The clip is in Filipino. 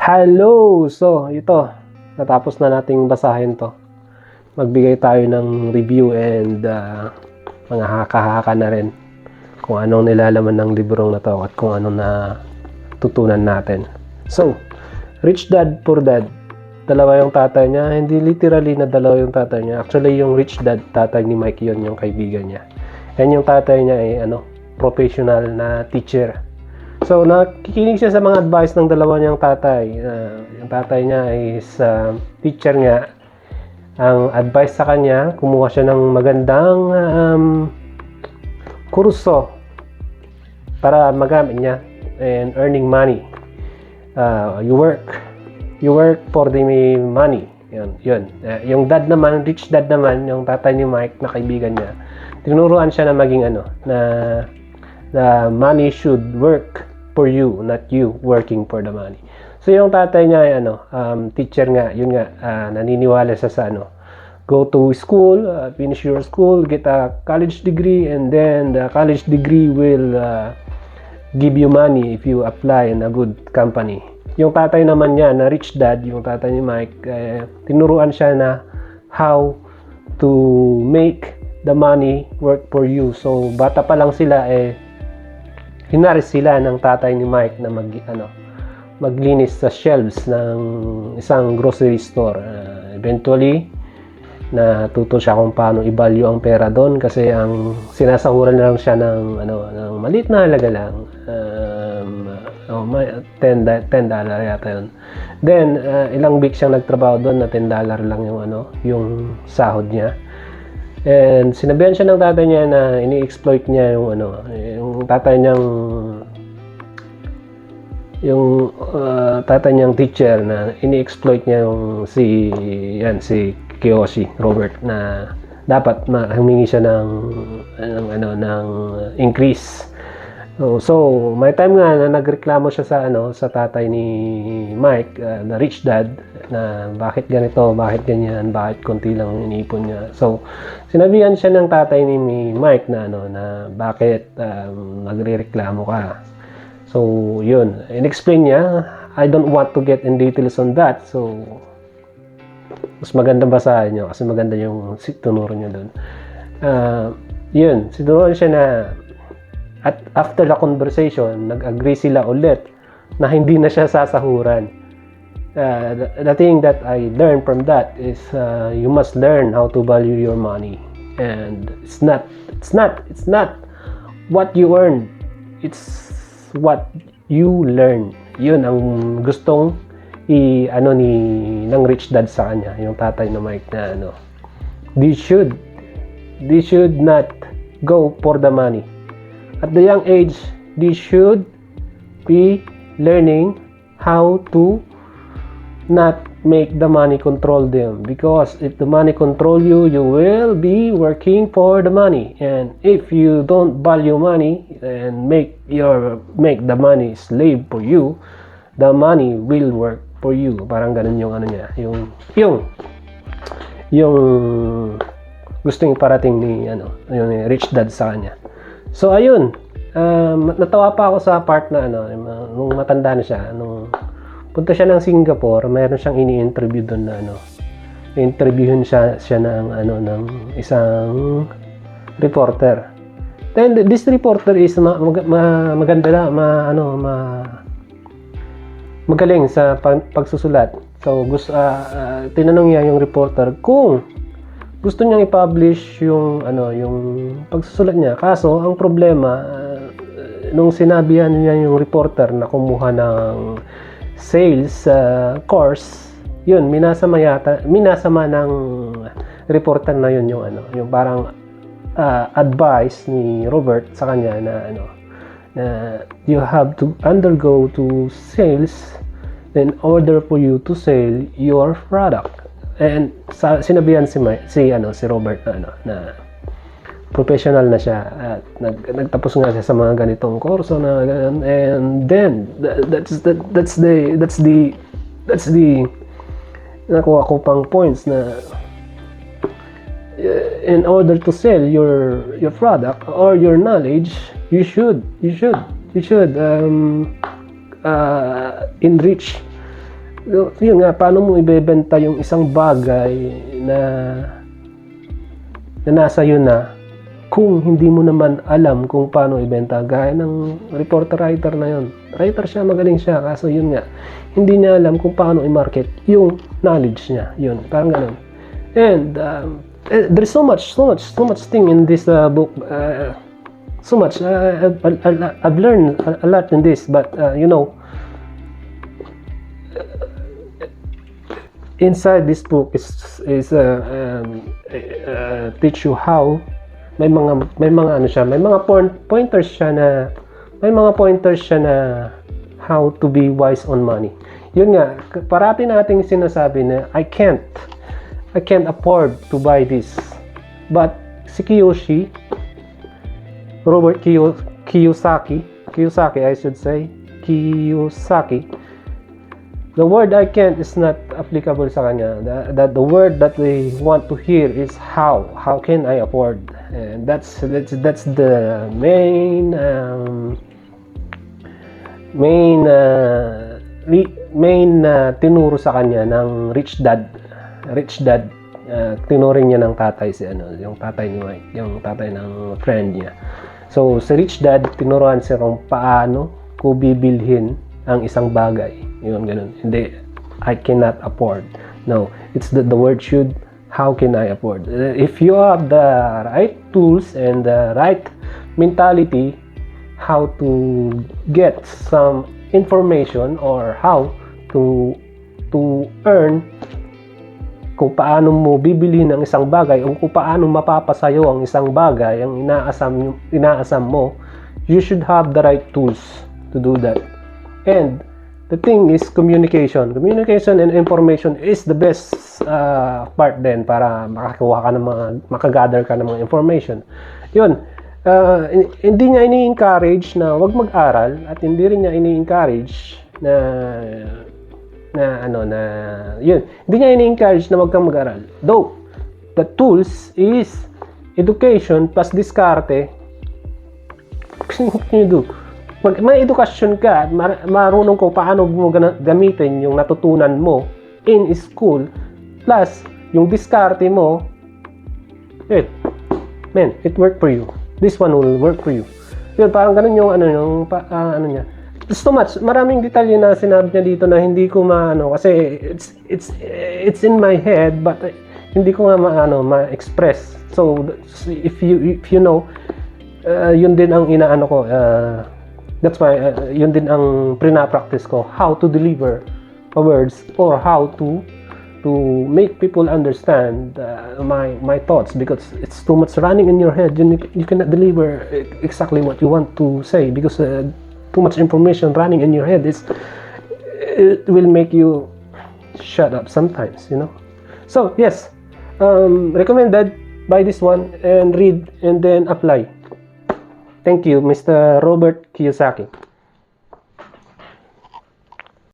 Hello! So, ito. Natapos na nating basahin to. Magbigay tayo ng review and mga haka-haka na rin kung anong nilalaman ng librong na to at kung anong natutunan natin. So, Rich Dad, Poor Dad. Dalawa yung tatay niya. Hindi literally na dalawa yung tatay niya. Actually, yung Rich Dad, tatay ni Mike yun, yung kaibigan niya. And yung tatay niya ay professional na teacher. So, nakikinig siya sa mga advice ng dalawa niyang tatay. Yung tatay niya is teacher nga. Ang advice sa kanya, kumuha siya ng magandang kurso para magamit niya and earning money. You work for the money. Yun. Yung dad naman, rich dad naman, yung tatay ni Mike na kaibigan niya, tinuruan siya na maging the money should work for you, not you working for the money. So yung tatay niya ay teacher nga, yun nga, naniniwala siya sa go to school, finish your school, get a college degree, and then the college degree will give you money if you apply in a good company. Yung tatay naman niya na rich dad, yung tatay ni Mike, tinuruan siya na how to make the money work for you. So bata pa lang sila hinaris sila ng tatay ni Mike na maglinis sa shelves ng isang grocery store. Eventually, natuto siya kung paano i-value ang pera doon kasi ang sinasahuran lang siya ng maliit na halaga lang. $10 yata yun. Then, ilang weeks siyang nagtrabaho doon na $10 lang yung sahod niya. And sinabihan siya ng tatay niya na ini-exploit niya yung tatay niyang teacher na ini-exploit niya yung si Kiyoshi Robert na dapat humingi siya ng increase. So may time nga na nagreklamo siya sa tatay ni Mike, na rich dad, na bakit ganito, bakit ganyan, bakit konti lang iniipon niya. So sinabihan siya ng tatay ni Mike na bakit nagrereklamo ka. So yun, in-explain niya. I don't want to get in details on that. So mas maganda basahin niyo kasi maganda yung tinuro niya doon. Yun, sinuruan siya na at after the conversation, nag-agree sila ulit na hindi na siya sasahuran. The thing that I learned from that is you must learn how to value your money. And it's not what you earn. It's what you learn. Yun ang gustong ng rich dad sa kanya, yung tatay na Mike na they should not go for the money. At the young age, they should be learning how to not make the money control them. Because if the money control you, you will be working for the money. And if you don't value money and make the money slave for you, the money will work for you. Parang ganun yung niya, yung gustong parating ni yung rich dad sa kanya. So ayun, natawa pa ako sa part na nung matanda na siya, nung punta siya ng Singapore, mayroon siyang ini-interview doon na interviewin siya ng isang reporter. Then this reporter is maganda na, magaling sa pagsusulat. So tinanong niya yung reporter kung gusto niyang i-publish yung pagsusulat niya. Kaso ang problema, nung sinabihan niya yung reporter na kumuha ng sales course, yun minasama ng reporter na yun yung parang advice ni Robert sa kanya na you have to undergo to sales in order for you to sell your product. And sinabihan si Robert na professional na siya at nagtapos nga siya sa mga ganitong kurso na and then that's the nakuha ko pang points na in order to sell your product or your knowledge, you should enrich yun nga, paano mo ibebenta yung isang bagay na nasa yun na kung hindi mo naman alam kung paano ibenta? Gaya ng reporter-writer na yun. Writer siya, magaling siya, kaso yun nga, hindi niya alam kung paano i-market yung knowledge niya. Yun, parang ganun. And there's so much thing in this book. So much. I've learned a lot in this, but inside this book is teach you how may mga ano siya, may mga pointers siya na how to be wise on money. Yun nga, parati nating sinasabi na I can't afford to buy this. But si Robert Kiyosaki, I should say, the word I can't is not applicable sa kanya. The word that we want to hear is how can I afford? And that's the main tinuro sa kanya ng rich dad. Tinuring niya ng tatay yung tatay ni Mike, yung tatay ng friend niya. So si rich dad, tinuruan siya kung paano ko bibilhin ang isang bagay. Yun, ganun. Hindi, I cannot afford. No, it's the word should, how can I afford? If you have the right tools and the right mentality, how to get some information or how to earn, kung paano mo bibilhin ang isang bagay o kung paano mapapasayo ang isang bagay, ang inaasam mo, you should have the right tools to do that. And the thing is communication and information is the best part din para makagather ka ng mga information. Yun, hindi niya ini-encourage na wag mag-aral at hindi rin niya ini-encourage yun, hindi niya ini-encourage na wag kang mag-aral. Though the tools is education plus diskarte. What can you do? Pag may edukasyon ka at marunong ko paano mo gamitin yung natutunan mo in school plus yung diskarte mo, it work for you. This one will work for you. Yun, parang ganun yung ano niya. It's too much. Maraming detalye na sinabi niya dito na hindi ko kasi it's in my head but hindi ko ma-express. So if you know, yun din ang inaano ko. That's why yun din ang practice ko, how to deliver words or how to make people understand my thoughts, because it's too much running in your head. You cannot deliver exactly what you want to say because too much information running in your head it will make you shut up sometimes, So yes, recommended, buy this one and read and then apply. Thank you, Mr. Robert Kiyosaki.